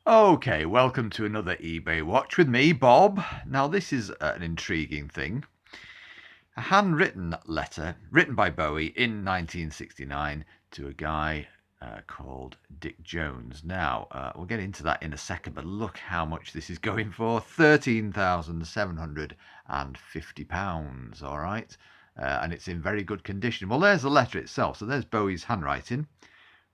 Okay, welcome to another eBay Watch with me, Bob. Now, this is an intriguing thing. A handwritten letter written by Bowie in 1969 to a guy called Dick Jones. Now, we'll get into that in a second, but look how much this is going for. £13,750, all right? And it's in very good condition. Well, there's the letter itself. So there's Bowie's handwriting,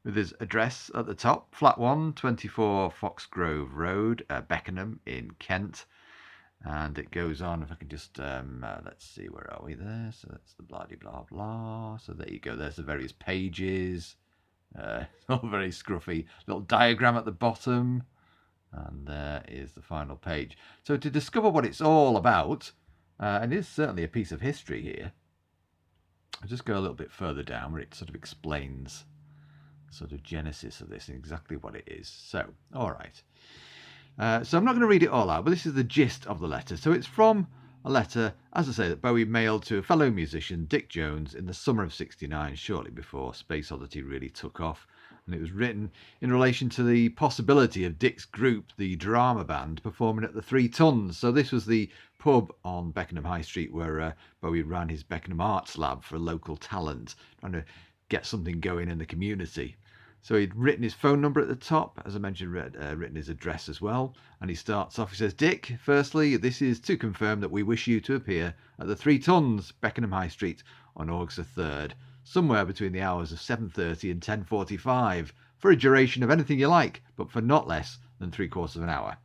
with his address at the top, flat 1, 24 Foxgrove Road, Beckenham in Kent. And it goes on, if I can just, let's see, where are we there? So that's the blah-de-blah-blah. So there you go, there's the various pages. It's all very scruffy. Little diagram at the bottom. And there is the final page. So to discover what it's all about, and it is certainly a piece of history here, I'll just go a little bit further down where it sort of explains sort of genesis of this and exactly what it is. So, all right. So I'm not going to read it all out, but this is the gist of the letter. So it's from a letter, as I say, that Bowie mailed to a fellow musician, Dick Jones, in the summer of '69, shortly before Space Oddity really took off. And it was written in relation to the possibility of Dick's group, the Drama Band, performing at the Three Tons. So this was the pub on Beckenham High Street where Bowie ran his Beckenham Arts Lab for local talent, trying to get something going in the community. So he'd written his phone number at the top, as I mentioned, written his address as well. And he starts off, he says, Dick, firstly, this is to confirm that we wish you to appear at the Three Tons, Beckenham High Street, on August the 3rd, somewhere between the hours of 7:30 and 10:45, for a duration of anything you like, but for not less than 3/4 of an hour.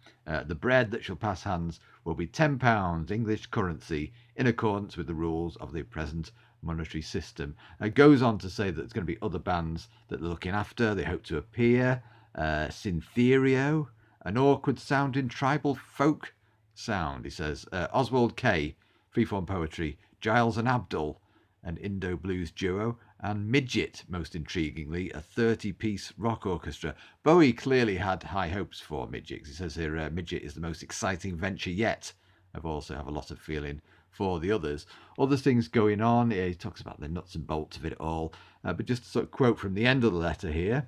The bread that shall pass hands will be £10 English currency, in accordance with the rules of the present monetary system. It goes on to say that there's going to be other bands that they're looking after. They hope to appear. Syntherio, an awkward sounding tribal folk sound, he says. Oswald K, freeform poetry. Giles and Abdul, an Indo blues duo. And Midget, most intriguingly, a 30-piece rock orchestra. Bowie clearly had high hopes for Midget. He says here, Midget is the most exciting venture yet. I also have a lot of feeling for the others. Other things going on. He talks about the nuts and bolts of it all. But just to sort of quote from the end of the letter here,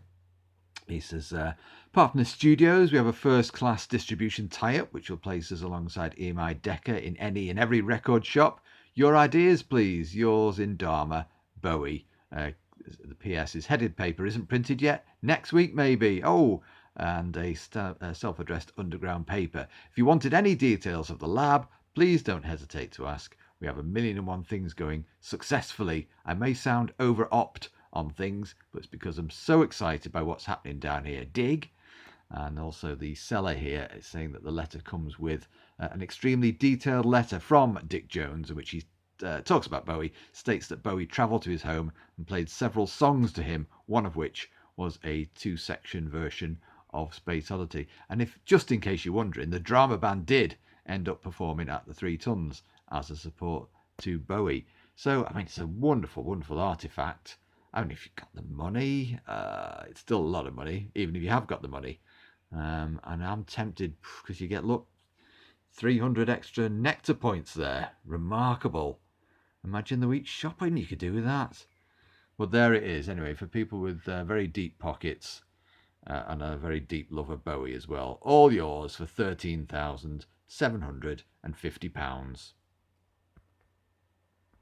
he says, apart from the studios, we have a first-class distribution tie-up, which will place us alongside EMI Decca in any and every record shop. Your ideas, please. Yours in Dharma, Bowie. The PS is headed paper isn't printed yet. Next week, maybe. Oh, and a self-addressed underground paper. If you wanted any details of the lab, please don't hesitate to ask. We have 1,000,001 things going successfully. I may sound over-opt on things, but it's because I'm so excited by what's happening down here. Dig. And also the seller here is saying that the letter comes with an extremely detailed letter from Dick Jones, in which he talks about Bowie, states that Bowie travelled to his home and played several songs to him, one of which was a 2-section version of Space Oddity. And if, just in case you're wondering, the drama band did end up performing at the Three Tons as a support to Bowie. So, I mean, it's a wonderful, wonderful artifact. I mean, if you've got the money, it's still a lot of money, even if you have got the money. And I'm tempted, because you get, look, 300 extra nectar points there. Remarkable. Imagine the week shopping you could do with that. Well, there it is. Anyway, for people with very deep pockets and a very deep love of Bowie as well. All yours for £13,750.